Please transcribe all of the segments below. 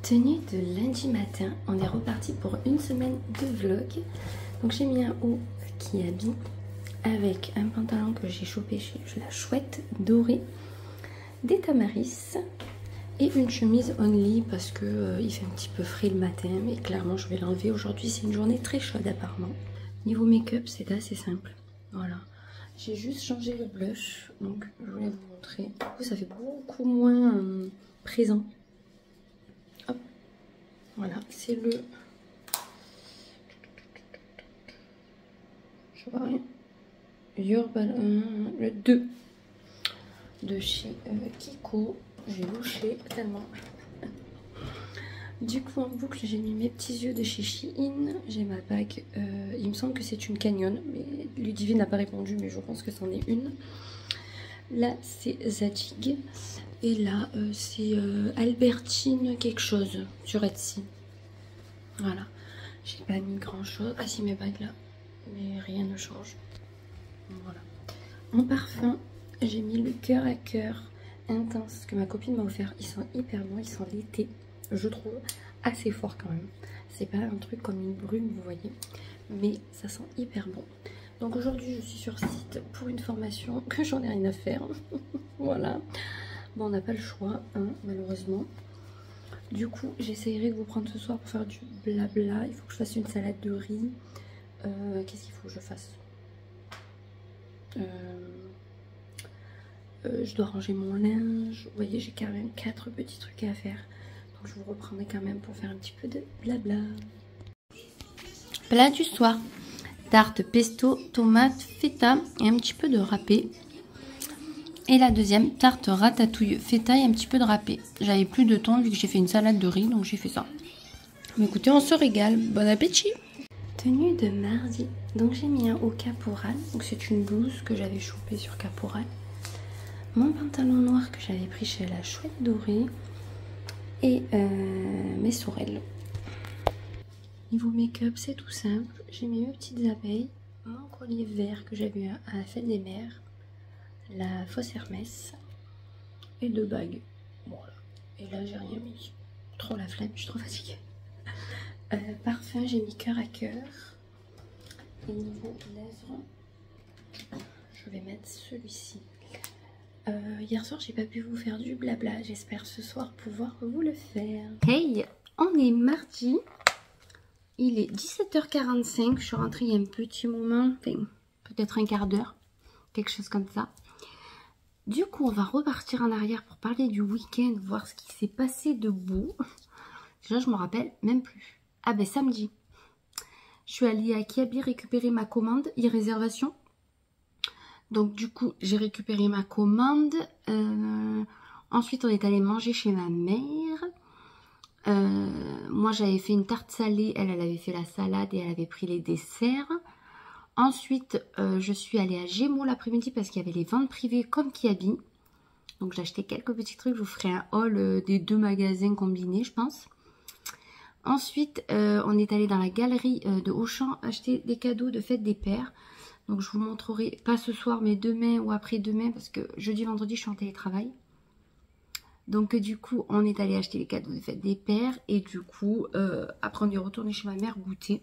Tenue de lundi matin, on est reparti pour une semaine de vlog. Donc j'ai mis un haut qui habille avec un pantalon que j'ai chopé chez la Chouette dorée, des Tamaris et une chemise only parce que il fait un petit peu frais le matin, mais clairement je vais l'enlever. Aujourd'hui c'est une journée très chaude apparemment. Niveau make-up c'est assez simple, voilà. J'ai juste changé le blush, donc je voulais vous montrer. Du coup ça fait beaucoup moins présent. Hop, voilà, c'est le... Je vois rien. Le 2 de chez Kiko. J'ai louché tellement. Du coup en boucle j'ai mis mes petits yeux de chez Shein. J'ai ma bague, il me semble que c'est une Canyon, mais Ludivine n'a pas répondu, mais je pense que c'en est une. Là c'est Zadig et là c'est Albertine quelque chose sur Etsy. Voilà, j'ai pas mis grand chose. Ah si, mes bagues là, mais rien ne change. Voilà. En parfum, j'ai mis le cœur à cœur intense que ma copine m'a offert. Ils sont hyper bons, ils sont l'été, je trouve assez fort quand même. C'est pas un truc comme une brume, vous voyez, mais ça sent hyper bon. Donc aujourd'hui, je suis sur site pour une formation que j'en ai rien à faire. Voilà. Bon, on n'a pas le choix, hein, malheureusement. Du coup, j'essayerai de vous prendre ce soir pour faire du blabla. Il faut que je fasse une salade de riz. Qu'est-ce qu'il faut que je fasse? Je dois ranger mon linge. Vous voyez, j'ai quand même 4 petits trucs à faire. Donc je vous reprendrai quand même pour faire un petit peu de blabla. Plat du soir. Tarte pesto, tomate, feta et un petit peu de râpé. Et la deuxième, tarte ratatouille, feta et un petit peu de râpé. J'avais plus de temps vu que j'ai fait une salade de riz, donc j'ai fait ça. Mais écoutez, on se régale. Bon appétit! Tenue de mardi. Donc j'ai mis un haut caporal. Donc c'est une blouse que j'avais chopée sur caporal. Mon pantalon noir que j'avais pris chez la Chouette dorée. Et mes sorelles. Niveau make-up, c'est tout simple. J'ai mis mes petites abeilles. Mon collier vert que j'avais à la fête des mères. La fausse Hermès. Et 2 bagues. Voilà. Et là, j'ai rien mis. Trop la flemme, je suis trop fatiguée. Parfum, j'ai mis cœur à cœur. Et niveau lèvres, je vais mettre celui-ci. Hier soir, j'ai pas pu vous faire du blabla. J'espère ce soir pouvoir vous le faire. Hey, on est mardi. Il est 17h45. Je suis rentrée il y a un petit moment. Enfin, peut-être un quart d'heure. Quelque chose comme ça. Du coup, on va repartir en arrière pour parler du week-end. Voir ce qui s'est passé de beau. Déjà, je me rappelle même plus. Ah ben, samedi. Je suis allée à Kiabi récupérer ma commande, e-réservation. Donc du coup, j'ai récupéré ma commande. Ensuite, on est allé manger chez ma mère. Moi, j'avais fait une tarte salée. Elle avait fait la salade et elle avait pris les desserts. Ensuite, je suis allée à Gémeaux l'après-midi parce qu'il y avait les ventes privées comme Kiabi. Donc j'ai acheté quelques petits trucs. Je vous ferai un haul des 2 magasins combinés, je pense. Ensuite, on est allé dans la galerie de Auchan acheter des cadeaux de fête des pères. Donc je vous montrerai, pas ce soir, mais demain ou après-demain, parce que jeudi, vendredi, je suis en télétravail. Donc du coup, on est allé acheter les cadeaux de fête des pères. Et du coup, après on est retourné chez ma mère goûter.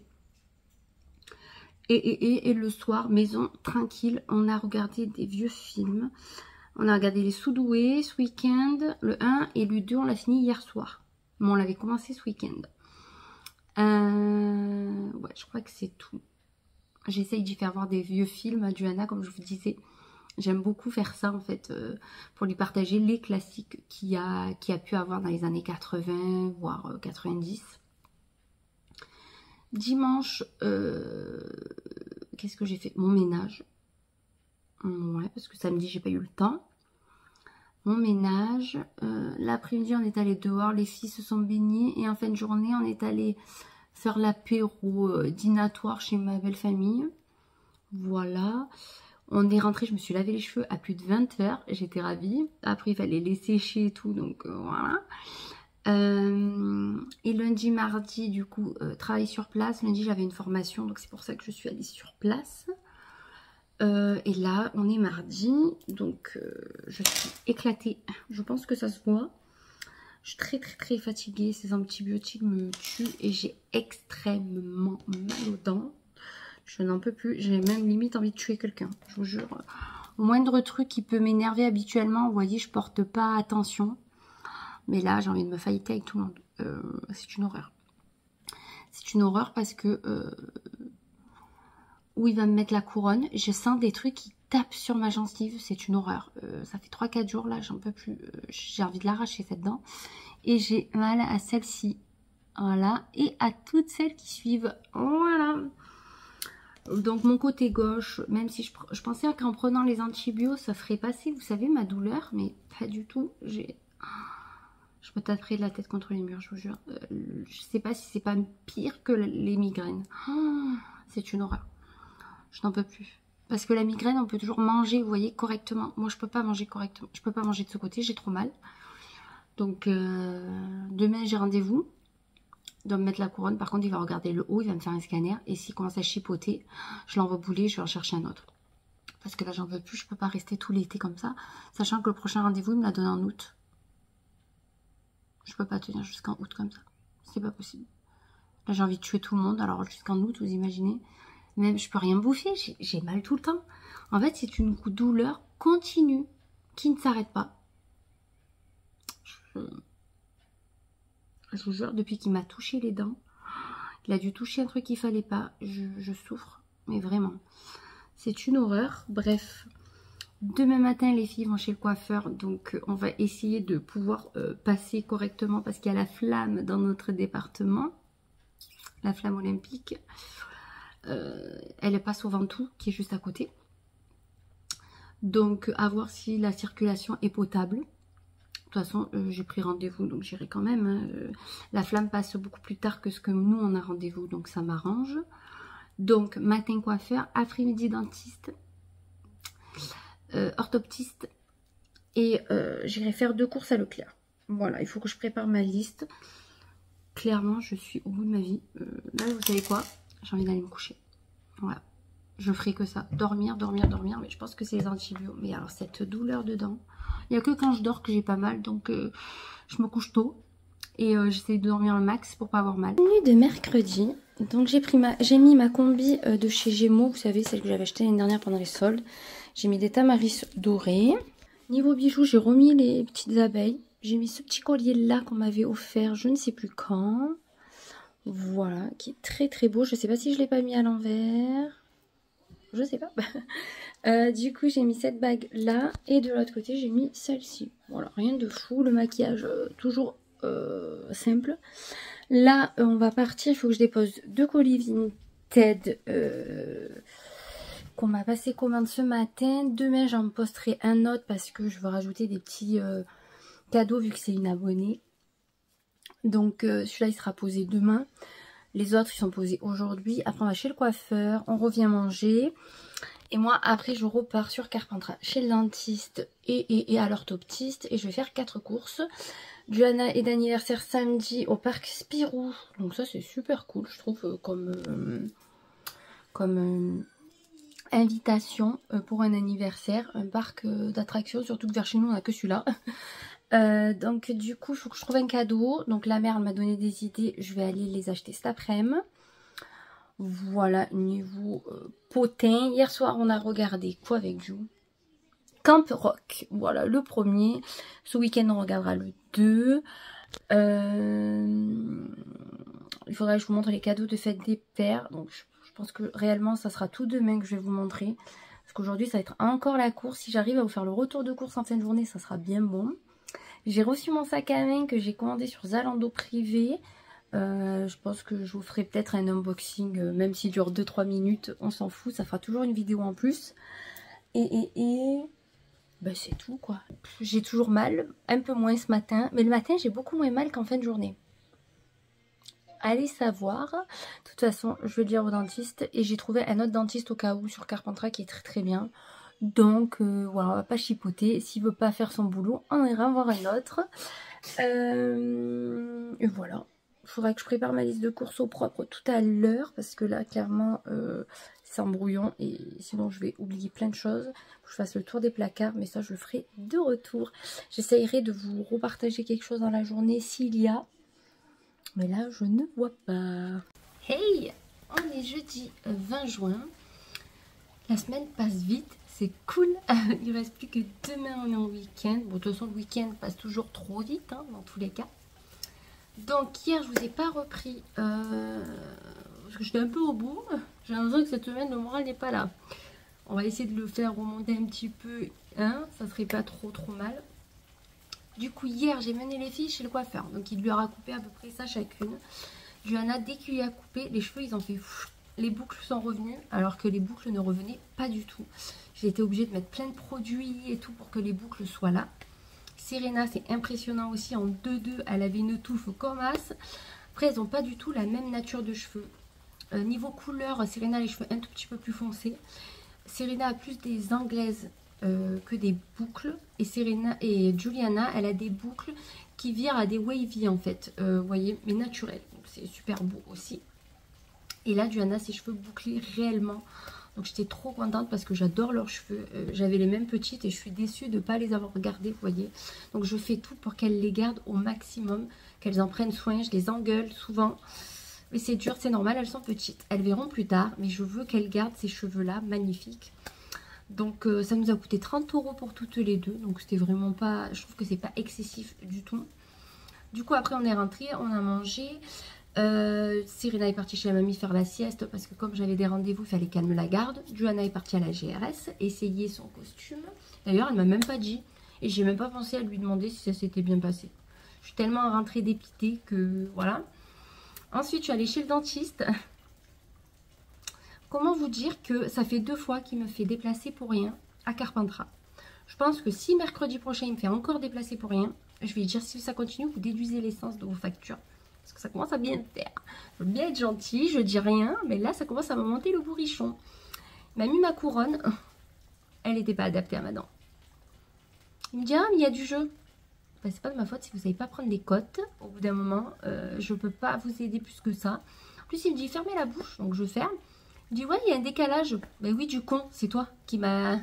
Et le soir, maison tranquille, on a regardé des vieux films. On a regardé les Soudoués ce week-end, le 1 et le 2, on l'a fini hier soir. Mais on l'avait commencé ce week-end. Ouais, je crois que c'est tout. J'essaye d'y faire voir des vieux films à Johanna, comme je vous disais. J'aime beaucoup faire ça, en fait, pour lui partager les classiques qu'il a pu avoir dans les années 80, voire 90. Dimanche, qu'est-ce que j'ai fait? Mon ménage. Ouais, parce que samedi, j'ai pas eu le temps. Mon ménage. L'après-midi, on est allé dehors. Les filles se sont baignées. Et en fin de journée, on est allé faire l'apéro dînatoire chez ma belle famille. Voilà. On est rentré, je me suis lavé les cheveux à plus de 20 h. J'étais ravie. Après, il fallait les sécher et tout. Donc, voilà. Et lundi, mardi, du coup, travail sur place. Lundi, j'avais une formation. Donc, c'est pour ça que je suis allée sur place. Et là, on est mardi. Donc, je suis éclatée. Je pense que ça se voit. Je suis très fatiguée. Ces antibiotiques me tuent et j'ai extrêmement mal aux dents. Je n'en peux plus. J'ai même limite envie de tuer quelqu'un. Je vous jure. Au moindre truc qui peut m'énerver habituellement, vous voyez, je porte pas attention. Mais là, j'ai envie de me failliter avec tout le monde. C'est une horreur. C'est une horreur parce que où il va me mettre la couronne, je sens des trucs qui tapent sur ma gencive. C'est une horreur. Ça fait 3-4 jours là, j'en peux plus. J'ai envie de l'arracher cette dent. Et j'ai mal à celle-ci. Voilà. Et à toutes celles qui suivent. Voilà. Donc mon côté gauche, même si je pensais qu'en prenant les antibiotiques, ça ferait passer, vous savez, ma douleur. Mais pas du tout. Je me taperai la tête contre les murs, je vous jure. Je sais pas si c'est pas pire que les migraines. Oh, c'est une horreur. Je n'en peux plus. Parce que la migraine, on peut toujours manger, vous voyez, correctement. Moi, je peux pas manger correctement. Je peux pas manger de ce côté, j'ai trop mal. Donc, demain, j'ai rendez-vous. Il doit me mettre la couronne. Par contre, il va regarder le haut, il va me faire un scanner. Et s'il commence à chipoter, je l'envoie bouler, je vais en chercher un autre. Parce que là, j'en peux plus. Je peux pas rester tout l'été comme ça. Sachant que le prochain rendez-vous, il me l'a donné en août. Je peux pas tenir jusqu'en août comme ça. C'est pas possible. Là, j'ai envie de tuer tout le monde. Alors, jusqu'en août, vous imaginez. Même, je peux rien bouffer. J'ai mal tout le temps. En fait, c'est une douleur continue qui ne s'arrête pas. Je vous jure, depuis qu'il m'a touché les dents, il a dû toucher un truc qu'il fallait pas. Je souffre. Mais vraiment. C'est une horreur. Bref. Demain matin, les filles vont chez le coiffeur, donc on va essayer de pouvoir passer correctement parce qu'il y a la flamme dans notre département, la flamme olympique. Elle passe au Ventoux qui est juste à côté. Donc à voir si la circulation est potable. De toute façon, j'ai pris rendez-vous, donc j'irai quand même. Hein. La flamme passe beaucoup plus tard que ce que nous on a rendez-vous, donc ça m'arrange. Donc matin coiffeur, après-midi dentiste. Orthoptiste et j'irai faire 2 courses à Leclerc. Voilà, il faut que je prépare ma liste. Clairement, je suis au bout de ma vie. Là, vous savez quoi? J'ai envie d'aller me coucher. Voilà. Je ferai que ça. Dormir. Mais je pense que c'est les antibiotiques. Mais alors, cette douleur dedans, il n'y a que quand je dors que j'ai pas mal. Donc, je me couche tôt. Et j'essaie de dormir le max pour pas avoir mal. Nuit de mercredi. Donc, j'ai mis ma combi de chez Gémeaux. Vous savez, celle que j'avais achetée l'année dernière pendant les soldes. J'ai mis des tamaris dorés. Niveau bijoux, j'ai remis les petites abeilles. J'ai mis ce petit collier là qu'on m'avait offert, je ne sais plus quand. Voilà, qui est très beau. Je ne sais pas si je ne l'ai pas mis à l'envers. Je sais pas. Du coup, j'ai mis cette bague là. Et de l'autre côté, j'ai mis celle-ci. Voilà, rien de fou. Le maquillage, toujours simple. Là, on va partir. Il faut que je dépose 2 colis Vinted. Qu'on m'a passé commande ce matin. Demain, j'en posterai un autre parce que je veux rajouter des petits cadeaux vu que c'est une abonnée. Donc, celui-là, il sera posé demain. Les autres, ils sont posés aujourd'hui. Après, on va chez le coiffeur. On revient manger. Et moi, après, je repars sur Carpentras chez le dentiste et à l'orthoptiste. Et je vais faire 4 courses. Johanna est d'anniversaire samedi au parc Spirou. Donc ça, c'est super cool, je trouve, comme invitation pour un anniversaire, un parc d'attractions, surtout que vers chez nous on n'a que celui-là. Donc du coup il faut que je trouve un cadeau. Donc la mère m'a donné des idées, je vais aller les acheter cet après-midi. Voilà, niveau potin. Hier soir on a regardé quoi avec Jou? Camp Rock, voilà le premier. Ce week-end on regardera le 2. Il faudrait que je vous montre les cadeaux de fête des pères. Donc je pense que réellement ça sera tout demain que je vais vous montrer. Parce qu'aujourd'hui ça va être encore la course. Si j'arrive à vous faire le retour de course en fin de journée, ça sera bien bon. J'ai reçu mon sac à main que j'ai commandé sur Zalando privé. Je pense que je vous ferai peut-être un unboxing, même s'il dure 2-3 minutes, on s'en fout. Ça fera toujours une vidéo en plus. Et ben c'est tout quoi. J'ai toujours mal, un peu moins ce matin. Mais le matin j'ai beaucoup moins mal qu'en fin de journée. Allez savoir. De toute façon, je vais le dire au dentiste. Et j'ai trouvé un autre dentiste au cas où sur Carpentras qui est très bien. Donc voilà, on va pas chipoter. S'il veut pas faire son boulot, on ira voir un autre. Et voilà. Il faudra que je prépare ma liste de courses au propre tout à l'heure. Parce que là, clairement, sans brouillon. Et sinon, je vais oublier plein de choses. Faut que je fasse le tour des placards, mais ça, je le ferai de retour. J'essayerai de vous repartager quelque chose dans la journée s'il y a. Mais là, je ne vois pas. Hey! On est jeudi 20 juin. La semaine passe vite. C'est cool. Il ne reste plus que demain, on est en week-end. Bon, de toute façon, le week-end passe toujours trop vite, hein, dans tous les cas. Donc, hier, je ne vous ai pas repris. Parce que j'étais un peu au bout. J'ai l'impression que cette semaine, le moral n'est pas là. On va essayer de le faire remonter un petit peu. Hein, ça serait pas trop mal. Du coup, hier, j'ai mené les filles chez le coiffeur. Donc, il lui aura coupé à peu près ça chacune. Johanna, dès qu'il lui a coupé, les cheveux, ils ont fait... Les boucles sont revenues, alors que les boucles ne revenaient pas du tout. J'ai été obligée de mettre plein de produits et tout pour que les boucles soient là. Serena, c'est impressionnant aussi. En 2-2, elle avait une touffe comme as. Après, elles n'ont pas du tout la même nature de cheveux. Niveau couleur, Serena a les cheveux un tout petit peu plus foncés. Serena a plus des anglaises que des boucles. Et Juliana, elle a des boucles qui virent à des wavy en fait. Vous voyez, mais naturelles. Donc c'est super beau aussi. Et là, Juliana, ses cheveux bouclés réellement. Donc j'étais trop contente parce que j'adore leurs cheveux. J'avais les mêmes petites et je suis déçue de ne pas les avoir regardées, vous voyez. Donc je fais tout pour qu'elles les gardent au maximum, qu'elles en prennent soin. Je les engueule souvent. Mais c'est dur, c'est normal, elles sont petites. Elles verront plus tard, mais je veux qu'elles gardent ces cheveux-là, magnifiques. Donc ça nous a coûté 30 € pour toutes les deux. Donc c'était vraiment pas... Je trouve que c'est pas excessif du tout. Du coup, après on est rentré, on a mangé... Serena est partie chez la mamie faire la sieste parce que comme j'avais des rendez-vous, il fallait qu'elle me la garde. Johanna est partie à la GRS essayer son costume. D'ailleurs, elle m'a même pas dit et j'ai même pas pensé à lui demander si ça s'était bien passé. Je suis tellement rentrée dépitée que voilà. Ensuite, je suis allée chez le dentiste. Comment vous dire que ça fait 2 fois qu'il me fait déplacer pour rien à Carpentras. Je pense que si mercredi prochain il me fait encore déplacer pour rien, je vais dire si ça continue, vous déduisez l'essence de vos factures. Parce que ça commence à bien faire. Je veux bien être gentille, je dis rien, mais là ça commence à me monter le bourrichon. Il m'a mis ma couronne, elle n'était pas adaptée à ma dent. Il me dit ah mais il y a du jeu. Ben, c'est pas de ma faute si vous savez pas prendre des cotes. Au bout d'un moment, je peux pas vous aider plus que ça. En plus il me dit fermez la bouche, donc je ferme. Il me dit ouais il y a un décalage. Ben oui du con, c'est toi qui m'a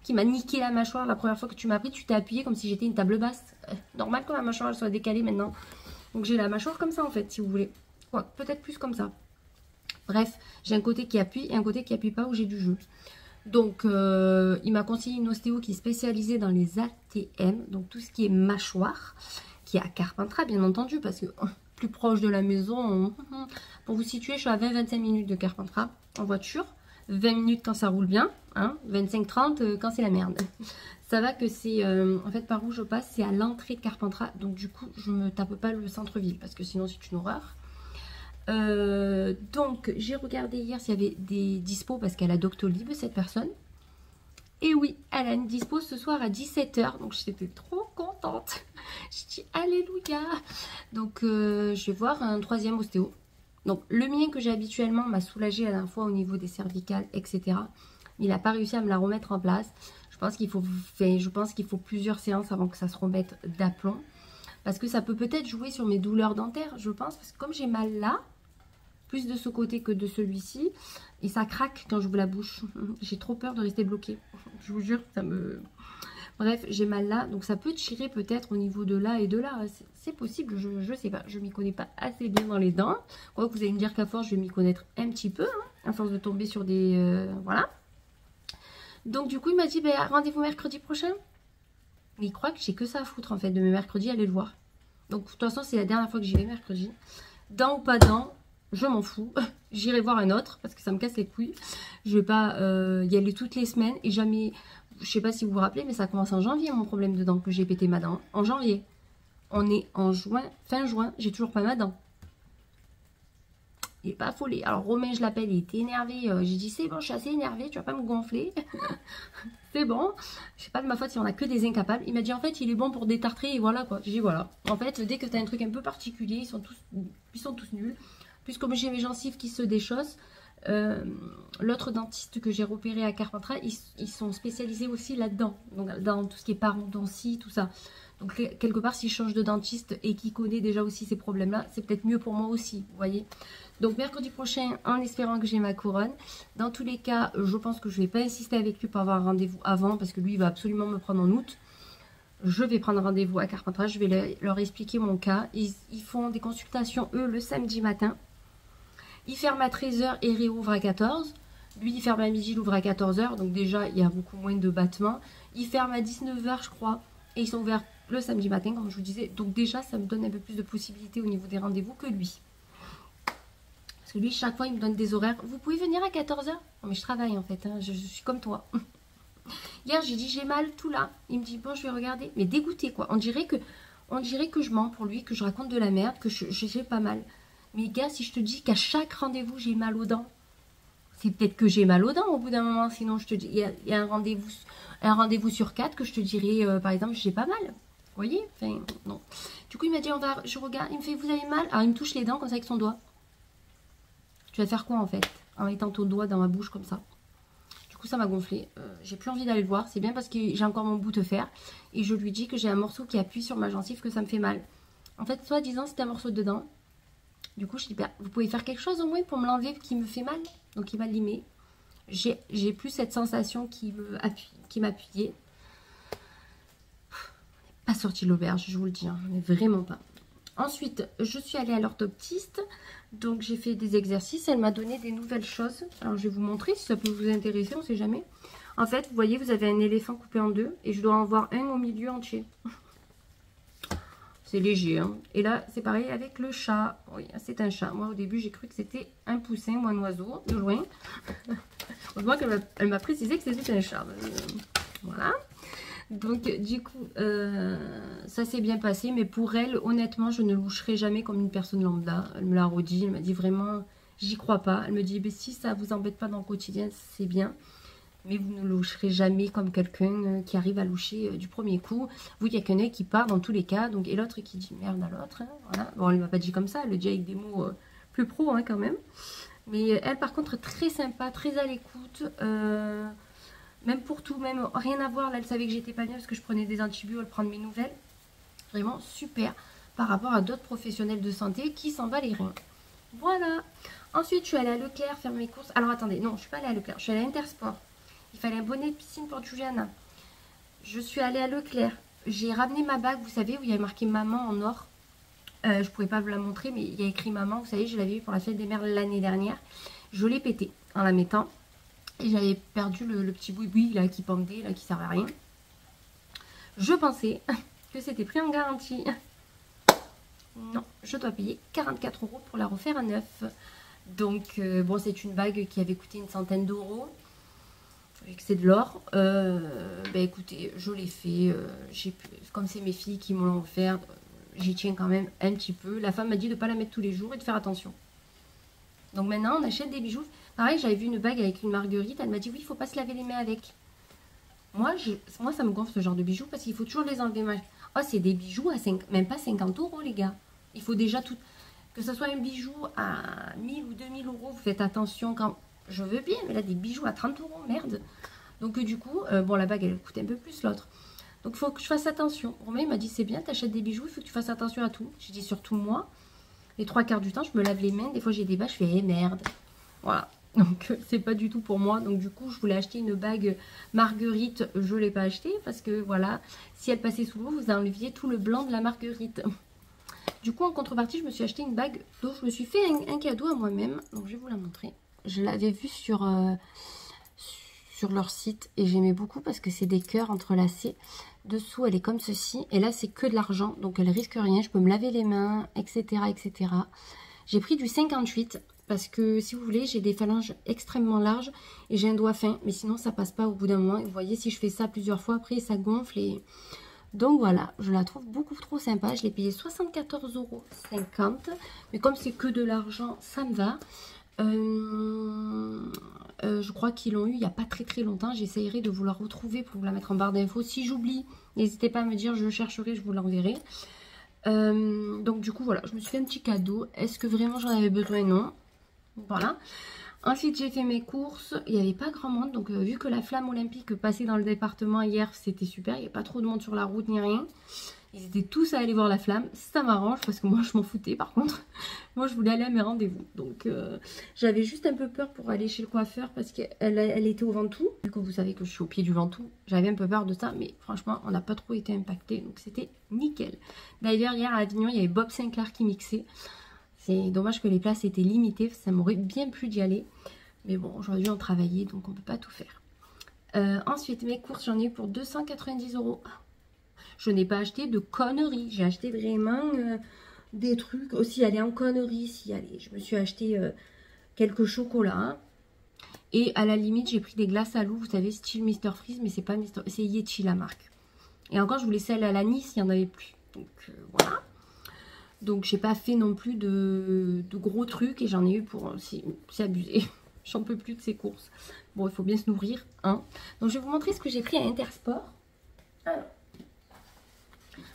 niqué la mâchoire la première fois que tu m'as pris, tu t'es appuyé comme si j'étais une table basse. Normal que ma mâchoire elle soit décalée maintenant. Donc j'ai la mâchoire comme ça en fait, si vous voulez. Ouais, peut-être plus comme ça. Bref, j'ai un côté qui appuie et un côté qui appuie pas où j'ai du jeu. Donc il m'a conseillé une ostéo qui est spécialisée dans les ATM, donc tout ce qui est mâchoire, qui est à Carpentras bien entendu, parce que plus proche de la maison. Pour vous situer, je suis à 20-25 minutes de Carpentras en voiture. 20 minutes quand ça roule bien, hein, 25-30 quand c'est la merde. Ça va que c'est, en fait par où je passe, c'est à l'entrée de Carpentras, donc du coup je me tape pas le centre-ville, parce que sinon c'est une horreur. Donc j'ai regardé hier s'il y avait des dispos, parce qu'elle a Doctolib cette personne. Et oui, elle a une dispo ce soir à 17 h, donc j'étais trop contente. Je dis alléluia. Donc je vais voir un 3e ostéo. Donc le mien que j'ai habituellement m'a soulagé la dernière fois au niveau des cervicales, etc. Il n'a pas réussi à me la remettre en place. Je pense qu'il faut plusieurs séances avant que ça se remette d'aplomb. Parce que ça peut peut-être jouer sur mes douleurs dentaires, je pense. Parce que comme j'ai mal là, plus de ce côté que de celui-ci, et ça craque quand j'ouvre la bouche. J'ai trop peur de rester bloquée. Je vous jure, ça me... Bref, j'ai mal là, donc ça peut tirer peut-être au niveau de là et de là. C'est possible, je sais pas. Je m'y connais pas assez bien dans les dents. Quoi que vous allez me dire qu'à force, je vais m'y connaître un petit peu, hein, à force de tomber sur des... voilà. Donc du coup, il m'a dit, ben, rendez-vous mercredi prochain. Mais il croit que j'ai que ça à foutre, en fait, de mes mercredis, aller le voir. Donc de toute façon, c'est la dernière fois que j'y vais mercredi. Dents ou pas dents, je m'en fous. J'irai voir un autre, parce que ça me casse les couilles. Je vais pas y aller toutes les semaines et jamais... Je sais pas si vous vous rappelez, mais ça commence en janvier, mon problème de dents, que j'ai pété ma dent. En janvier. On est en juin, fin juin, j'ai toujours pas ma dent. Il est pas affolé. Alors Romain, je l'appelle, il était énervé. J'ai dit, c'est bon, je suis assez énervé, tu vas pas me gonfler. C'est bon. C'est pas de ma faute si on a que des incapables. Il m'a dit, en fait, il est bon pour détartrer et voilà quoi. J'ai dit, voilà. En fait, dès que tu as un truc un peu particulier, ils sont tous nuls. Plus comme j'ai mes gencives qui se déchaussent. L'autre dentiste que j'ai repéré à Carpentras, ils sont spécialisés aussi là-dedans, donc dans tout ce qui est parodontie, tout ça. Donc quelque part, si je change de dentiste et qui connaît déjà aussi ces problèmes-là, c'est peut-être mieux pour moi aussi, vous voyez. Donc mercredi prochain, en espérant que j'ai ma couronne. Dans tous les cas, je pense que je vais pas insister avec lui pour avoir un rendez-vous avant, parce que lui, il va absolument me prendre en août. Je vais prendre rendez-vous à Carpentras, je vais leur expliquer mon cas. Ils font des consultations, eux, le samedi matin. Ils ferment à 13 h et réouvrent à 14 h. Lui, il ferme à midi, il ouvre à 14 h. Donc déjà, il y a beaucoup moins de battements. Ils ferment à 19 h, je crois. Et ils sont ouverts le samedi matin, comme je vous disais. Donc déjà, ça me donne un peu plus de possibilités au niveau des rendez-vous que lui. Parce que lui, chaque fois, il me donne des horaires. Vous pouvez venir à 14 h? Non, mais je travaille, en fait. Hein. Je suis comme toi. Hier, j'ai dit, j'ai mal, tout là. Il me dit, bon, je vais regarder. Mais dégoûté, quoi. On dirait que je mens pour lui, que je raconte de la merde, que j'ai pas mal. Mais gars, si je te dis qu'à chaque rendez-vous, j'ai mal aux dents, c'est peut-être que j'ai mal aux dents au bout d'un moment. Sinon, je te dis, il y a un rendez-vous sur 4 que je te dirais, par exemple, j'ai pas mal. Vous voyez? Enfin, non. Du coup, il m'a dit, je regarde. Il me fait, vous avez mal? Alors, il me touche les dents comme ça avec son doigt. Tu vas faire quoi, en fait, en mettant ton doigt dans ma bouche comme ça? Du coup, ça m'a gonflé. J'ai plus envie d'aller le voir. C'est bien parce que j'ai encore mon bout de fer. Et je lui dis que j'ai un morceau qui appuie sur ma gencive, que ça me fait mal. En fait, soi-disant, c'était un morceau de dent. Du coup, je dis, bah, vous pouvez faire quelque chose au moins pour me l'enlever qui me fait mal. Donc, il m'a limé. J'ai plus cette sensation qui m'appuyait. Pas sorti de l'auberge, je vous le dis. Hein, mais vraiment pas. Ensuite, je suis allée à l'orthoptiste. Donc, j'ai fait des exercices. Elle m'a donné des nouvelles choses. Alors, je vais vous montrer si ça peut vous intéresser. On ne sait jamais. En fait, vous voyez, vous avez un éléphant coupé en deux. Et je dois en avoir un au milieu entier. C'est léger, hein. Et là, c'est pareil avec le chat. Oui, c'est un chat. Moi, au début, j'ai cru que c'était un poussin ou un oiseau, de loin. Heureusement qu'elle m'a précisé que c'était un chat. Voilà. Donc, du coup, ça s'est bien passé. Mais pour elle, honnêtement, je ne loucherai jamais comme une personne lambda. Elle me l'a redit. Elle m'a dit vraiment, j'y crois pas. Elle me dit, si ça vous embête pas dans le quotidien, c'est bien. Mais vous ne loucherez jamais comme quelqu'un qui arrive à loucher du premier coup. Vous, il y a qu'un œil qui part dans tous les cas. Donc, et l'autre qui dit merde à l'autre. Hein, voilà. Bon, elle ne m'a pas dit comme ça. Elle le dit avec des mots plus pro hein, quand même. Mais elle, par contre, très sympa, très à l'écoute. Même pour tout, même rien à voir. Là, elle savait que j'étais pas bien parce que je prenais des antibiotiques, elle prend mes nouvelles. Vraiment super par rapport à d'autres professionnels de santé qui s'en bat les reins. Voilà. Ensuite, je suis allée à Leclerc faire mes courses. Alors, attendez, non, je ne suis pas allée à Leclerc. Je suis allée à Intersport. Il fallait un bonnet de piscine pour Juliana. Je suis allée à Leclerc. J'ai ramené ma bague, vous savez, où il y a marqué maman en or. Je ne pourrais pas vous la montrer, mais il y a écrit maman. Vous savez, je l'avais eu pour la fête des mères l'année dernière. Je l'ai pété en la mettant. Et j'avais perdu le petit boui-boui là qui pendait, là qui ne servait à rien. Je pensais que c'était pris en garantie. Non, je dois payer 44 € pour la refaire à neuf. Donc, bon, c'est une bague qui avait coûté une centaine d'euros. Et que c'est de l'or. Ben écoutez, je l'ai fait. Comme c'est mes filles qui me l'ont offert, j'y tiens quand même un petit peu. La femme m'a dit de ne pas la mettre tous les jours et de faire attention. Donc maintenant, on achète des bijoux. Pareil, j'avais vu une bague avec une marguerite. Elle m'a dit, oui, il ne faut pas se laver les mains avec. Moi, ça me gonfle ce genre de bijoux parce qu'il faut toujours les enlever. Oh, c'est des bijoux à même pas 50 €, les gars. Il faut déjà tout... Que ce soit un bijou à 1000 ou 2000 €, vous faites attention quand... Je veux bien, mais là, des bijoux à 30 €, merde. Donc, du coup, bon, la bague, elle coûte un peu plus, l'autre. Donc, il faut que je fasse attention. Romain, il m'a dit, c'est bien, t'achètes des bijoux, il faut que tu fasses attention à tout. J'ai dit, surtout moi, les 3/4 du temps, je me lave les mains. Des fois, j'ai des bagues, je fais, merde. Voilà. Donc, c'est pas du tout pour moi. Donc, du coup, je voulais acheter une bague marguerite. Je ne l'ai pas achetée parce que, voilà, si elle passait sous l'eau, vous enleviez tout le blanc de la marguerite. Du coup, en contrepartie, je me suis acheté une bague dont je me suis fait un cadeau à moi-même. Donc, je vais vous la montrer. Je l'avais vue sur leur site et j'aimais beaucoup parce que c'est des cœurs entrelacés. Dessous, elle est comme ceci. Et là, c'est que de l'argent. Donc, elle risque rien. Je peux me laver les mains, etc. etc. J'ai pris du 58 parce que, si vous voulez, j'ai des phalanges extrêmement larges et j'ai un doigt fin. Mais sinon, ça passe pas au bout d'un moment. Et vous voyez, si je fais ça plusieurs fois, après, ça gonfle et... Donc voilà, je la trouve beaucoup trop sympa. Je l'ai payé 74,50 €. Mais comme c'est que de l'argent, ça me va. Je crois qu'ils l'ont eu il n'y a pas très longtemps. J'essayerai de vous la retrouver pour vous la mettre en barre d'infos. Si j'oublie, n'hésitez pas à me dire, je chercherai, je vous l'enverrai. Donc du coup, voilà, je me suis fait un petit cadeau. Est-ce que vraiment j'en avais besoin? Non. Voilà. Ensuite, j'ai fait mes courses. Il n'y avait pas grand monde. Donc, vu que la flamme olympique passait dans le département hier, c'était super. Il n'y a pas trop de monde sur la route ni rien. Ils étaient tous à aller voir la flamme. Ça m'arrange parce que moi je m'en foutais par contre. Moi je voulais aller à mes rendez-vous. Donc j'avais juste un peu peur pour aller chez le coiffeur parce qu'elle était au Ventoux. Du coup vous savez que je suis au pied du Ventoux. J'avais un peu peur de ça mais franchement on n'a pas trop été impacté. Donc c'était nickel. D'ailleurs hier à Avignon il y avait Bob Sinclair qui mixait. C'est dommage que les places étaient limitées. Ça m'aurait bien plu d'y aller. Mais bon aujourd'hui on travaillait donc on ne peut pas tout faire. Ensuite mes courses j'en ai eu pour 290 €. Je n'ai pas acheté de conneries. J'ai acheté vraiment des trucs. Aussi, aller en conneries. Si, allez, je me suis acheté quelques chocolats. Et à la limite, j'ai pris des glaces à l'eau. Vous savez, style Mr Freeze. Mais c'est pas Mr... C'est Yeti la marque. Et encore, je voulais celle à l'anis. Il n'y en avait plus. Donc, voilà. Donc, j'ai pas fait non plus de gros trucs. Et j'en ai eu pour... C'est abusé. J'en peux plus de ces courses. Bon, il faut bien se nourrir. Hein. Donc, je vais vous montrer ce que j'ai pris à Intersport. Alors.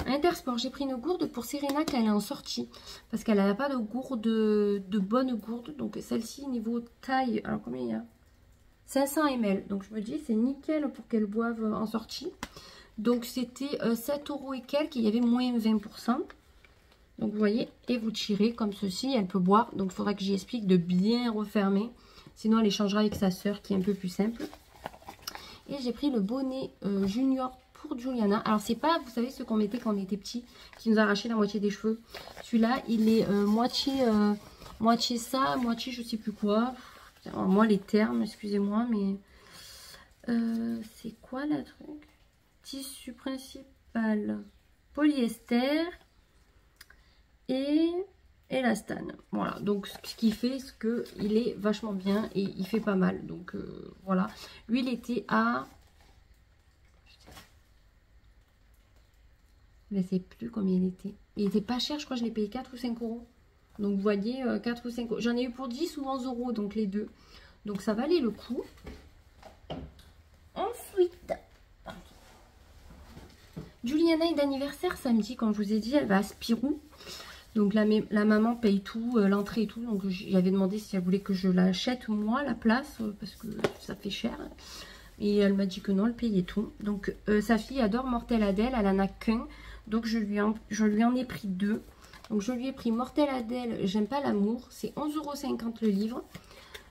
À Intersport, j'ai pris une gourde pour Serena quand elle est en sortie. Parce qu'elle n'a pas de gourde, de bonne gourde. Donc celle-ci, niveau taille, alors combien il y a 500 ml. Donc je me dis, c'est nickel pour qu'elle boive en sortie. Donc c'était 7 € et quelques. Il y avait moins 20%. Donc vous voyez, et vous tirez comme ceci. Elle peut boire. Donc il faudra que j'y explique de bien refermer. Sinon elle échangera avec sa sœur qui est un peu plus simple. Et j'ai pris le bonnet Junior pour Juliana. Alors c'est pas, vous savez, ce qu'on mettait quand on était petit, qui nous arrachait la moitié des cheveux. Celui-là, il est moitié ça, moitié je sais plus quoi. Alors, moi les termes, excusez-moi, mais c'est quoi la truc? Tissu principal, polyester et élastane. Voilà, donc ce qui fait que il est vachement bien et il fait pas mal. Donc voilà, lui il était à... Je ne sais plus combien il était. Il était pas cher, je crois que je l'ai payé 4 ou 5 €. Donc vous voyez, 4 ou 5 €. J'en ai eu pour 10 ou 11 €, donc les deux. Donc ça valait le coup. Ensuite, Juliana est d'anniversaire samedi, comme je vous ai dit, elle va à Spirou. Donc la maman paye tout, l'entrée et tout. Donc j'avais demandé si elle voulait que je l'achète moi, la place, parce que ça fait cher. Et elle m'a dit que non, elle payait tout. Donc sa fille adore Mortel Adèle, elle en a qu'un. Donc je lui en ai pris deux. Donc je lui ai pris Mortel Adèle, j'aime pas l'amour. C'est 11,50 € le livre.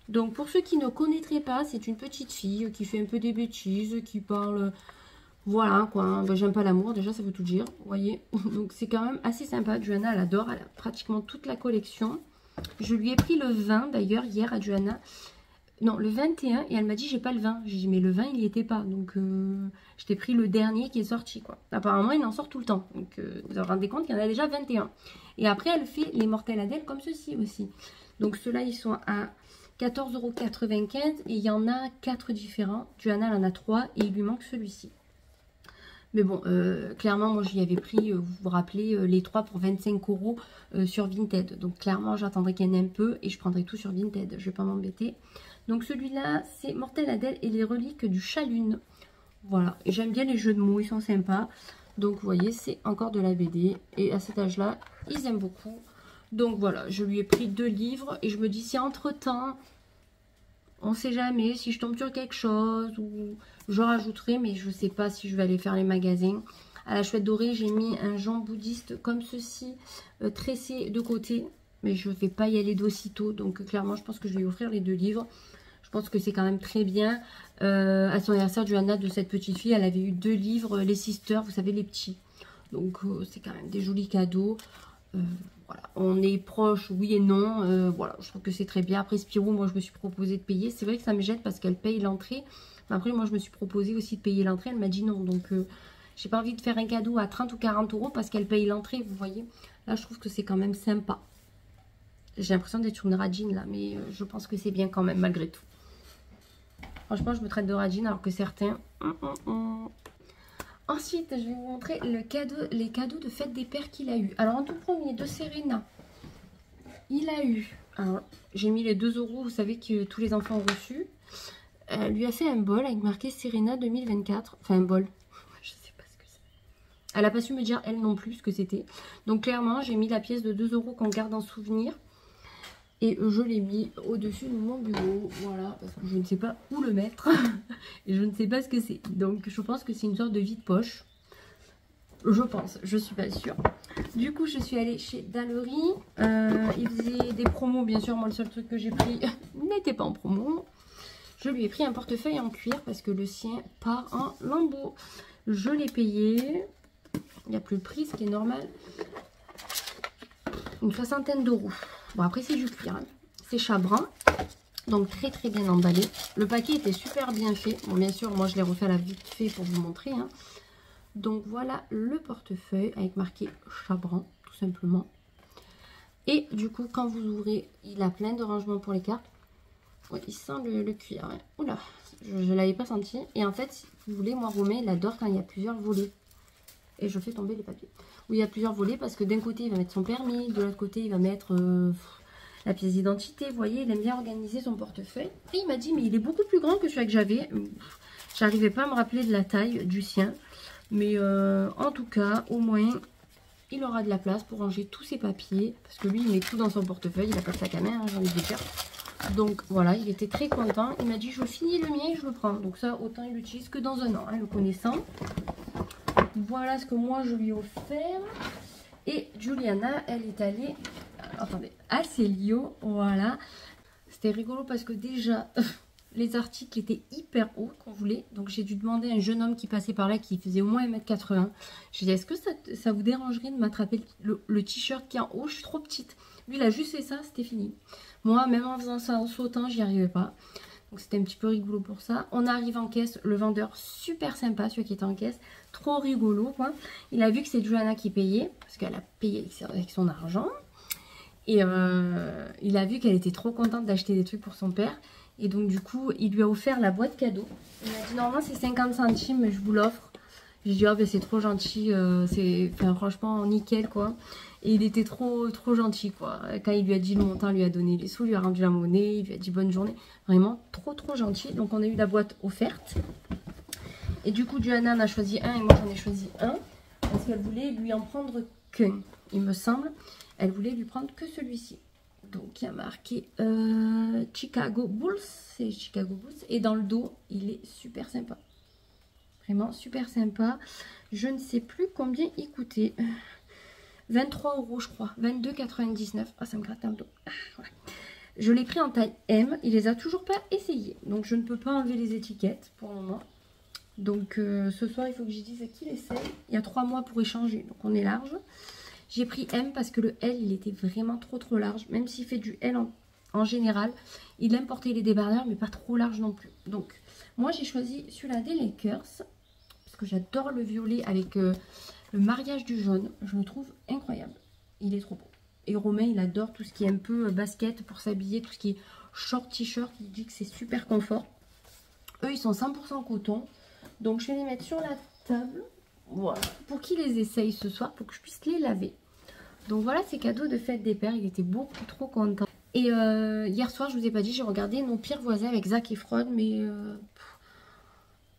Donc pour ceux qui ne connaîtraient pas, c'est une petite fille qui fait un peu des bêtises, qui parle... Voilà quoi, ben, j'aime pas l'amour, déjà ça veut tout dire, vous voyez. Donc c'est quand même assez sympa. Johanna elle adore, elle a pratiquement toute la collection. Je lui ai pris le 20 d'ailleurs hier à Johanna. Non, le 21, et elle m'a dit j'ai pas le 20. J'ai dit mais le 20 il n'y était pas. Donc je t'ai pris le dernier qui est sorti quoi. Apparemment il en sort tout le temps. Donc vous vous rendez compte qu'il y en a déjà 21. Et après elle fait les Mortel Adèle comme ceci aussi. Donc ceux-là ils sont à 14,95 € et il y en a 4 différents. Johanna elle en a 3 et il lui manque celui-ci. Mais bon, clairement, moi, j'y avais pris, vous vous rappelez, les 3 pour 25 € sur Vinted. Donc, clairement, j'attendrai qu'il y en ait un peu et je prendrai tout sur Vinted. Je ne vais pas m'embêter. Donc, celui-là, c'est Mortel Adèle et les reliques du chat-lune. Voilà. Et j'aime bien les jeux de mots, ils sont sympas. Donc, vous voyez, c'est encore de la BD. Et à cet âge-là, ils aiment beaucoup. Donc, voilà, je lui ai pris 2 livres. Et je me dis, si entre-temps... On sait jamais si je tombe sur quelque chose ou je rajouterai, mais je sais pas si je vais aller faire les magasins. À la chouette dorée, j'ai mis un Jean bouddhiste comme ceci, tressé de côté, mais je vais pas y aller d'aussitôt. Donc clairement, je pense que je vais offrir les 2 livres. Je pense que c'est quand même très bien. À son anniversaire, Johanna, de cette petite fille, elle avait eu 2 livres, les Sisters, vous savez, les petits. Donc c'est quand même des jolis cadeaux. Voilà, on est proche, oui et non. Voilà, je trouve que c'est très bien. Après Spirou, moi je me suis proposé de payer. C'est vrai que ça me jette parce qu'elle paye l'entrée. Mais après, moi je me suis proposé aussi de payer l'entrée. Elle m'a dit non. Donc j'ai pas envie de faire un cadeau à 30 ou 40 € parce qu'elle paye l'entrée. Vous voyez, là je trouve que c'est quand même sympa. J'ai l'impression d'être sur une radine là, mais je pense que c'est bien quand même malgré tout. Franchement, je me traite de radine alors que certains... Ensuite, je vais vous montrer les cadeaux de fête des pères qu'il a eu. Alors, en tout premier, de Serena, il a eu... Alors, j'ai mis les 2 €, vous savez que tous les enfants ont reçu. Elle lui a fait un bol avec marqué Serena 2024. Enfin, un bol. Je sais pas ce que c'est. Elle n'a pas su me dire, elle non plus, ce que c'était. Donc, clairement, j'ai mis la pièce de 2 € qu'on garde en souvenir. Et je l'ai mis au-dessus de mon bureau. Voilà, parce que je ne sais pas où le mettre. Et je ne sais pas ce que c'est. Donc, je pense que c'est une sorte de vide-poche. Je pense, je suis pas sûre. Du coup, je suis allée chez Dallery. Ils faisaient des promos, bien sûr. Moi, le seul truc que j'ai pris n'était pas en promo. Je lui ai pris un portefeuille en cuir parce que le sien part en lambeaux. Je l'ai payé. Il n'y a plus le prix, ce qui est normal. Une 60aine d'euros. Bon, après, c'est du cuir. Hein. C'est Chabran. Donc, très, très bien emballé. Le paquet était super bien fait. Bon, bien sûr, moi, je l'ai refait à la vite fait pour vous montrer. Hein. Donc, voilà le portefeuille avec marqué Chabran, tout simplement. Et du coup, quand vous ouvrez, il a plein de rangements pour les cartes. Ouais, il sent le cuir. Ouais. Oula, je ne l'avais pas senti. Et en fait, si vous voulez, moi, Romain, il adore quand il y a plusieurs volets. Et je fais tomber les papiers. Où il y a plusieurs volets parce que d'un côté, il va mettre son permis. De l'autre côté, il va mettre la pièce d'identité. Vous voyez, il aime bien organiser son portefeuille. Et il m'a dit, mais il est beaucoup plus grand que celui que j'avais. J'arrivais pas à me rappeler de la taille du sien. Mais en tout cas, au moins, il aura de la place pour ranger tous ses papiers. Parce que lui, il met tout dans son portefeuille. Il n'a pas de sac à main, hein, j'ai envie de dire. Donc voilà, il était très content. Il m'a dit, je finis le mien et je le prends. Donc ça, autant il l'utilise que dans un an, hein, le connaissant. Voilà ce que moi, je lui ai offert. Et Juliana, elle est allée, attendez, à Célio. Voilà. C'était rigolo parce que déjà... les articles étaient hyper hauts qu'on voulait. Donc j'ai dû demander à un jeune homme qui passait par là qui faisait au moins 1m80. Je lui ai dit, est-ce que ça vous dérangerait de m'attraper le t-shirt qui est en haut? Je suis trop petite. Lui, il a juste fait ça, c'était fini. Moi, même en faisant ça en sautant, j'y arrivais pas. Donc c'était un petit peu rigolo pour ça. On arrive en caisse, le vendeur super sympa, celui qui était en caisse. Trop rigolo, quoi. Il a vu que c'est Johanna qui payait, parce qu'elle a payé avec son argent. Et il a vu qu'elle était trop contente d'acheter des trucs pour son père. Et donc du coup, il lui a offert la boîte cadeau. Il m'a dit, normalement c'est 50 centimes, mais je vous l'offre. J'ai dit, oh ben c'est trop gentil, c'est franchement nickel quoi. Et il était trop gentil quoi. Quand il lui a dit le montant, il lui a donné les sous, il lui a rendu la monnaie, il lui a dit bonne journée. Vraiment trop gentil. Donc on a eu la boîte offerte. Et du coup, Johanna en a choisi un et moi j'en ai choisi un. Parce qu'elle voulait lui en prendre qu'un, il me semble. Elle voulait lui prendre que celui-ci. Donc il y a marqué Chicago Bulls, c'est Chicago Bulls. Et dans le dos, il est super sympa. Vraiment super sympa. Je ne sais plus combien il coûtait. 23 € je crois. 22,99 €. Ah, ça me gratte un dos. Ah, voilà. Je l'ai pris en taille M. Il les a toujours pas essayés. Donc je ne peux pas enlever les étiquettes pour le moment. Donc ce soir, il faut que j'y dise à qui l'essaye. Il y a 3 mois pour échanger. Donc on est large. J'ai pris M parce que le L, il était vraiment trop large. Même s'il fait du L en général, il aime porter les débardeurs, mais pas trop large non plus. Donc, moi, j'ai choisi celui-là des Lakers. Parce que j'adore le violet avec le mariage du jaune. Je le trouve incroyable. Il est trop beau. Et Romain, il adore tout ce qui est un peu basket pour s'habiller. Tout ce qui est short, t-shirt. Il dit que c'est super confort. Eux, ils sont 100% coton. Donc, je vais les mettre sur la table. Voilà, pour qu'ils les essayent ce soir, pour que je puisse les laver. Donc voilà, c'est cadeau de fête des pères. Il était beaucoup trop content. Et hier soir, je vous ai pas dit, j'ai regardé Nos Pires Voisins avec Zac Efron, mais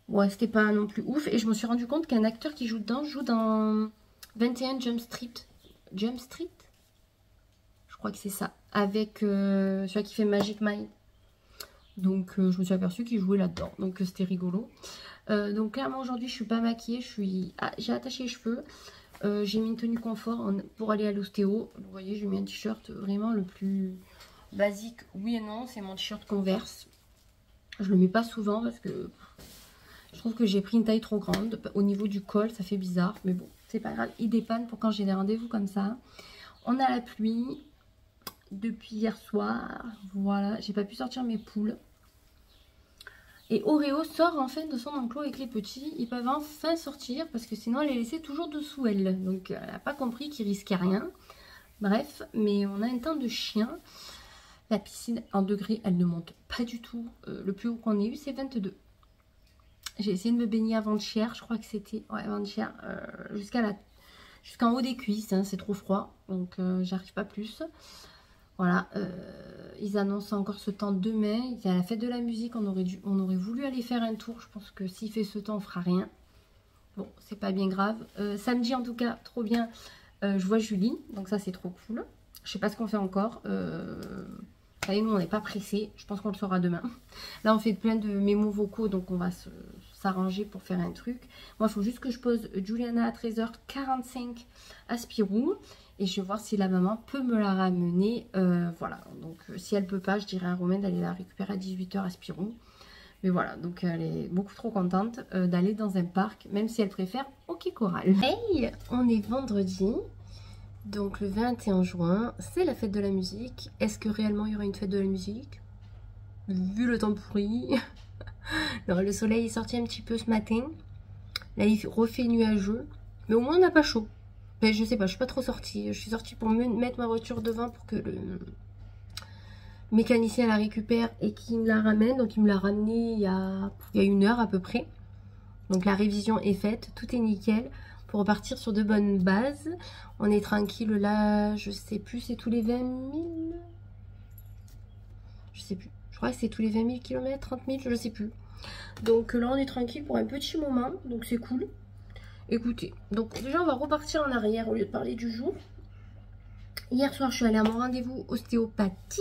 ouais, c'était pas non plus ouf. Et je me suis rendu compte qu'un acteur qui joue dans 21 Jump Street. Jump Street, je crois que c'est ça. Avec celui qui fait Magic Mike. Donc je me suis aperçue qu'il jouait là-dedans. Donc c'était rigolo. Donc clairement aujourd'hui je suis pas maquillée. J'ai attaché les cheveux. J'ai mis une tenue confort pour aller à l'ostéo. Vous voyez, j'ai mis un t-shirt vraiment le plus basique. Oui et non, c'est mon t-shirt Converse. Je le mets pas souvent parce que je trouve que j'ai pris une taille trop grande. Au niveau du col, ça fait bizarre. Mais bon, c'est pas grave. Il dépanne pour quand j'ai des rendez-vous comme ça. On a la pluie depuis hier soir. Voilà, j'ai pas pu sortir mes poules. Et Oreo sort enfin de son enclos avec les petits. Ils peuvent enfin sortir parce que sinon elle les laissait toujours dessous elle. Donc elle n'a pas compris qu'ils risquaient rien. Bref, mais on a un temps de chien. La piscine en degrés, elle ne monte pas du tout. Le plus haut qu'on ait eu, c'est 22. J'ai essayé de me baigner avant-hier. Je crois que c'était avant-hier jusqu'en haut des cuisses. Hein, c'est trop froid. Donc j'arrive pas plus. Voilà, ils annoncent encore ce temps demain. Il y a la fête de la musique, on aurait voulu aller faire un tour. Je pense que s'il fait ce temps, on fera rien. Bon, c'est pas bien grave. Samedi, en tout cas, trop bien. Je vois Julie, donc ça, c'est trop cool. Je sais pas ce qu'on fait encore. Vous savez, nous, on n'est pas pressés. Je pense qu'on le saura demain. Là, on fait plein de mémos vocaux, donc on va s'arranger pour faire un truc. Moi, il faut juste que je pose Juliana à 13h45 à Spirou. Et je vais voir si la maman peut me la ramener. Voilà, donc si elle peut pas, je dirais à Romain d'aller la récupérer à 18h à Spirou. Mais voilà, donc elle est beaucoup trop contente d'aller dans un parc, même si elle préfère au Quai Coral. Hey, on est vendredi, donc le 21 juin, c'est la fête de la musique. Est-ce que réellement il y aura une fête de la musique? Vu le temps pourri. Non, le soleil est sorti un petit peu ce matin. Là, il refait nuageux, mais au moins on n'a pas chaud. Ben, je sais pas, je suis pas trop sortie. Je suis sortie pour mettre ma voiture devant pour que le mécanicien la récupère et qu'il me la ramène. Donc il me l'a ramenée il y a 1 heure à peu près. Donc la révision est faite, tout est nickel pour repartir sur de bonnes bases. On est tranquille là, je sais plus, c'est tous les 20 000. Je sais plus, je crois que c'est tous les 20 000 km, 30 000, je sais plus. Donc là on est tranquille pour un petit moment, donc c'est cool. Écoutez, donc déjà on va repartir en arrière au lieu de parler du jour. Hier soir je suis allée à mon rendez-vous ostéopathie.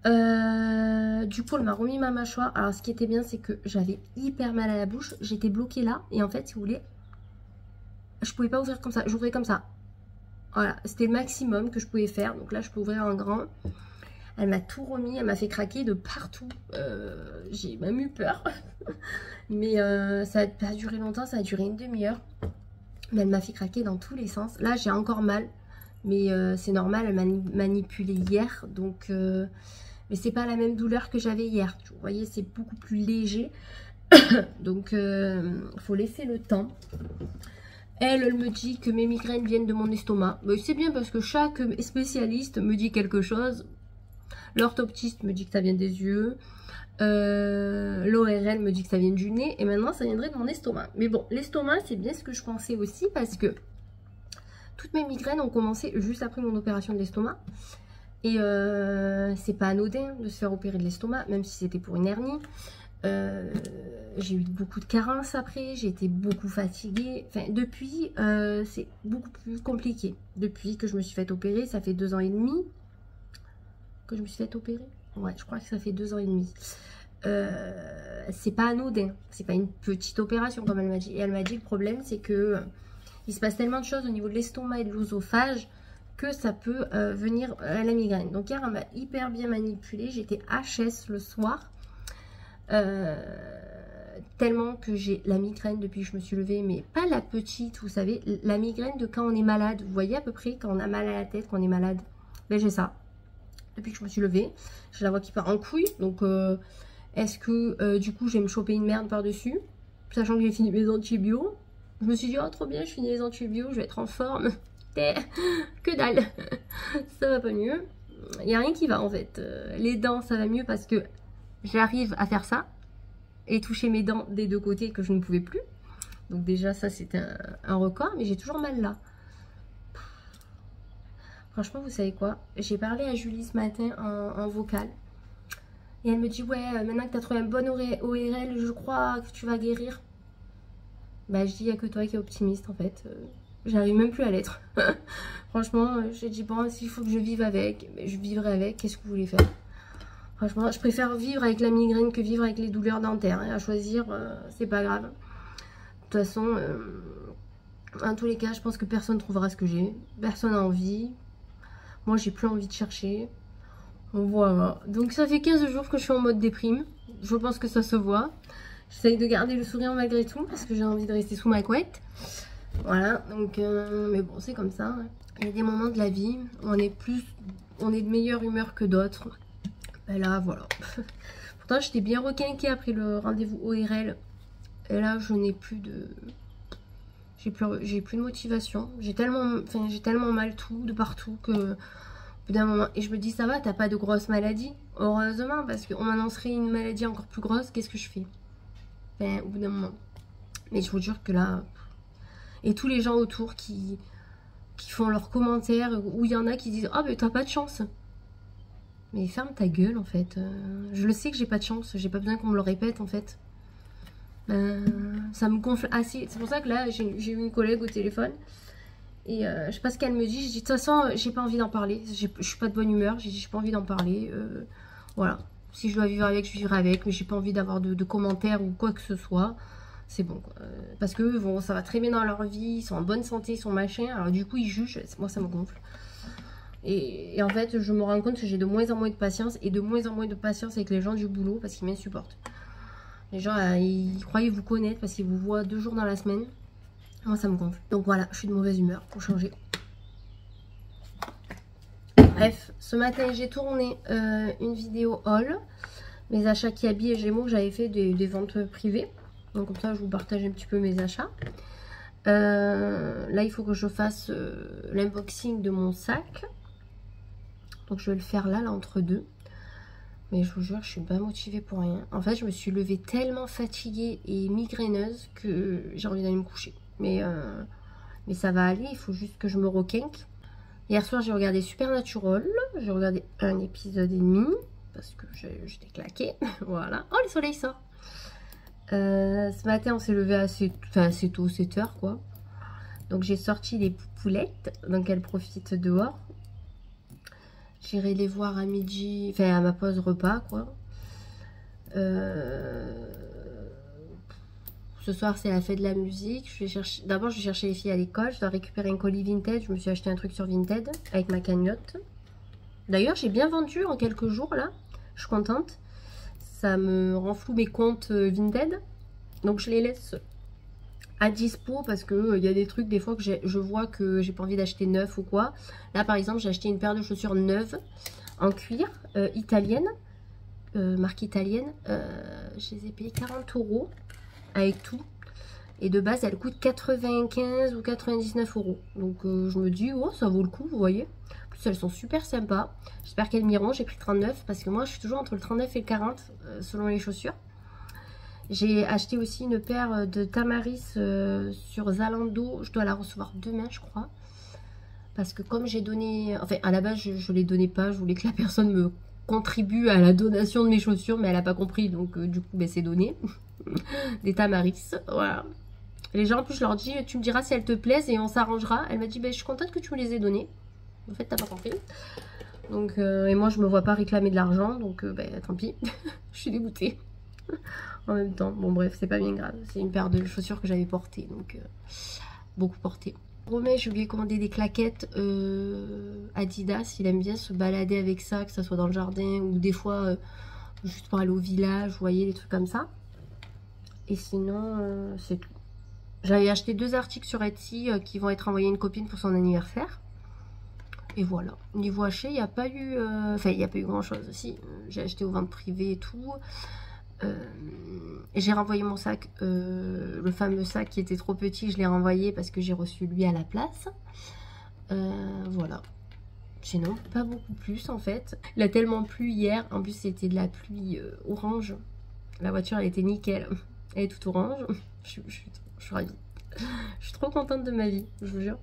Du coup elle m'a remis ma mâchoire. Alors ce qui était bien c'est que j'avais hyper mal à la bouche. J'étais bloquée là et en fait si vous voulez, je pouvais pas ouvrir comme ça, j'ouvrais comme ça. Voilà, c'était le maximum que je pouvais faire. Donc là je peux ouvrir en grand. Elle m'a tout remis, elle m'a fait craquer de partout. J'ai même eu peur. Mais ça n'a pas duré longtemps, ça a duré une demi-heure. Mais elle m'a fait craquer dans tous les sens. Là, j'ai encore mal. Mais c'est normal, elle m'a manipulé hier. Donc, mais c'est pas la même douleur que j'avais hier. Vous voyez, c'est beaucoup plus léger. Donc, faut laisser le temps. Elle me dit que mes migraines viennent de mon estomac. C'est bien parce que chaque spécialiste me dit quelque chose. L'orthoptiste me dit que ça vient des yeux. L'ORL me dit que ça vient du nez. Et maintenant, ça viendrait de mon estomac. Mais bon, l'estomac, c'est bien ce que je pensais aussi. Parce que toutes mes migraines ont commencé juste après mon opération de l'estomac. Et c'est pas anodin de se faire opérer de l'estomac. Même si c'était pour une hernie. J'ai eu beaucoup de carences après. J'ai été beaucoup fatiguée. Enfin, depuis, c'est beaucoup plus compliqué. Depuis que je me suis fait opérer, ça fait 2 ans et demi. Que je me suis fait opérer. Ouais, je crois que ça fait 2 ans et demi. C'est pas anodin. C'est pas une petite opération comme elle m'a dit. Et elle m'a dit le problème c'est que il se passe tellement de choses au niveau de l'estomac et de l'œsophage que ça peut venir à la migraine. Donc hier elle m'a hyper bien manipulée. J'étais HS le soir. Tellement que j'ai la migraine depuis que je me suis levée. Mais pas la petite, vous savez. La migraine de quand on est malade. Vous voyez à peu près quand on a mal à la tête, quand on est malade. Ben j'ai ça. Depuis que je me suis levée, j'ai la voix qui part en couille. Donc, est-ce que du coup, je vais me choper une merde par-dessus, sachant que j'ai fini mes antibiotiques. Je me suis dit, oh, trop bien, je finis les antibiotiques, je vais être en forme. Que dalle. Ça va pas mieux. Il n'y a rien qui va, en fait. Les dents, ça va mieux parce que j'arrive à faire ça et toucher mes dents des 2 côtés que je ne pouvais plus. Donc, déjà, ça, c'était un record, mais j'ai toujours mal là. Franchement, vous savez quoi? J'ai parlé à Julie ce matin en vocal. Et elle me dit, ouais, maintenant que tu as trouvé un bon ORL, je crois que tu vas guérir. Bah, je dis, il n'y a que toi qui es optimiste, en fait. J'arrive même plus à l'être. Franchement, j'ai dit, bon, s'il faut que je vive avec, je vivrai avec. Qu'est-ce que vous voulez faire? Franchement, je préfère vivre avec la migraine que vivre avec les douleurs dentaires. À choisir, c'est pas grave. De toute façon, en tous les cas, je pense que personne ne trouvera ce que j'ai. Personne n'a envie. Moi, j'ai plus envie de chercher. Voilà. Donc, ça fait 15 jours que je suis en mode déprime. Je pense que ça se voit. J'essaye de garder le sourire malgré tout parce que j'ai envie de rester sous ma couette. Voilà. Donc, mais bon, c'est comme ça. Hein. Il y a des moments de la vie où on est de meilleure humeur que d'autres. Ben là, voilà. Pourtant, j'étais bien requinquée après le rendez-vous ORL. Et là, je n'ai plus de... J'ai plus de motivation. J'ai tellement mal tout, de partout, que au bout d'un moment... Et je me dis, ça va, t'as pas de grosse maladie. Heureusement, parce qu'on m'annoncerait une maladie encore plus grosse, qu'est-ce que je fais? Au bout d'un moment. Mais je vous jure que là... Et tous les gens autour qui font leurs commentaires, où il y en a qui disent, ah, mais t'as pas de chance. Mais ferme ta gueule, en fait. Je le sais que j'ai pas de chance, j'ai pas besoin qu'on me le répète, en fait. Ça me gonfle assez. C'est pour ça que là, j'ai eu une collègue au téléphone. Et je sais pas ce qu'elle me dit. J'ai dit, de toute façon, j'ai pas envie d'en parler. Je suis pas de bonne humeur. J'ai dit, j'ai pas envie d'en parler. Voilà. Si je dois vivre avec, je vivrai avec. Mais j'ai pas envie d'avoir de commentaires ou quoi que ce soit. C'est bon, quoi. Parce que bon, ça va très bien dans leur vie, ils sont en bonne santé, ils sont machin. Alors du coup, ils jugent. Moi, ça me gonfle. Et en fait, je me rends compte que j'ai de moins en moins de patience. Et de moins en moins de patience avec les gens du boulot parce qu'ils m'insupportent. Les gens, ils croyaient vous connaître parce qu'ils vous voient 2 jours dans la semaine. Moi, ça me gonfle. Donc voilà, je suis de mauvaise humeur pour changer. Bref, ce matin, j'ai tourné une vidéo haul. Mes achats Kiabi et Gémeaux, j'avais fait des ventes privées. Donc comme ça, je vous partage un petit peu mes achats. Là, il faut que je fasse l'unboxing de mon sac. Donc je vais le faire là entre deux. Mais je vous jure, je suis pas motivée pour rien. En fait, je me suis levée tellement fatiguée et migraineuse que j'ai envie d'aller me coucher. Mais ça va aller, il faut juste que je me requinque. Hier soir, j'ai regardé Supernatural. J'ai regardé un épisode et demi. Parce que j'étais claquée. Voilà. Oh, le soleil sort. Ce matin, on s'est levé assez tôt, 7 h quoi. Donc, j'ai sorti les poulettes. Donc, elles profitent dehors. J'irai les voir à midi. Enfin, à ma pause repas, quoi. Ce soir, c'est la fête de la musique. D'abord, je vais chercher les filles à l'école. Je dois récupérer un colis Vinted. Je me suis acheté un truc sur Vinted avec ma cagnotte. D'ailleurs, j'ai bien vendu en quelques jours, là. Je suis contente. Ça me renfloue mes comptes Vinted. Donc, je les laisse à dispo parce que il y a des trucs, des fois, que je vois que j'ai pas envie d'acheter neuf ou quoi. Là, par exemple, j'ai acheté une paire de chaussures neuves en cuir, italienne. Marque italienne. Je les ai payées 40 € avec tout. Et de base, elle coûte 95 ou 99 €. Donc, je me dis, oh, ça vaut le coup, vous voyez. En plus, elles sont super sympas. J'espère qu'elles m'iront. J'ai pris 39 parce que moi, je suis toujours entre le 39 et le 40 selon les chaussures. J'ai acheté aussi une paire de Tamaris sur Zalando. Je dois la recevoir demain, je crois. Parce que comme j'ai donné... Enfin, à la base, je ne les donnais pas. Je voulais que la personne me contribue à la donation de mes chaussures. Mais elle n'a pas compris. Donc, du coup, ben, c'est donné. Des Tamaris. Voilà. Les gens, en plus, je leur dis, tu me diras si elles te plaisent et on s'arrangera. Elle m'a dit, ben, je suis contente que tu me les aies données. En fait, t'as pas compris. Donc, et moi, je me vois pas réclamer de l'argent. Donc, ben, tant pis. Je suis dégoûtée. En même temps, bon bref, c'est pas bien grave. C'est une paire de chaussures que j'avais portée, donc beaucoup portée. Romain, j'ai oublié de commander des claquettes Adidas. Il aime bien se balader avec ça, que ça soit dans le jardin ou des fois juste pour aller au village, vous voyez, des trucs comme ça. Et sinon, c'est tout. J'avais acheté 2 articles sur Etsy qui vont être envoyés à une copine pour son anniversaire. Et voilà. Niveau achat, il n'y a pas eu... Enfin, il n'y a pas eu grand chose aussi. J'ai acheté aux ventes privées et tout. J'ai renvoyé mon sac, le fameux sac qui était trop petit, je l'ai renvoyé parce que j'ai reçu lui à la place. Voilà. Sinon, pas beaucoup plus en fait. Il a tellement plu hier, en plus c'était de la pluie orange. La voiture elle était nickel, elle est toute orange. Je suis ravie. Je suis trop contente de ma vie, je vous jure.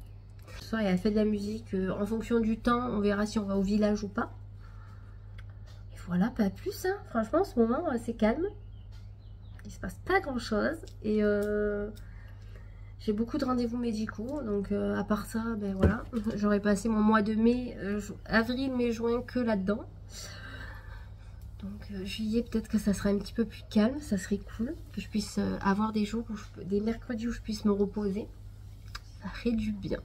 Ce soir il a fait de la musique, en fonction du temps, on verra si on va au village ou pas. Voilà, pas plus, hein. Franchement en ce moment c'est calme. Il se passe pas grand chose. Et j'ai beaucoup de rendez-vous médicaux. Donc à part ça, ben voilà. J'aurais passé mon mois de mai, avril, mai, juin que là-dedans. Donc juillet, peut-être que ça sera un petit peu plus calme. Ça serait cool. Que je puisse avoir des jours, des mercredis où je puisse me reposer. Ça ferait du bien.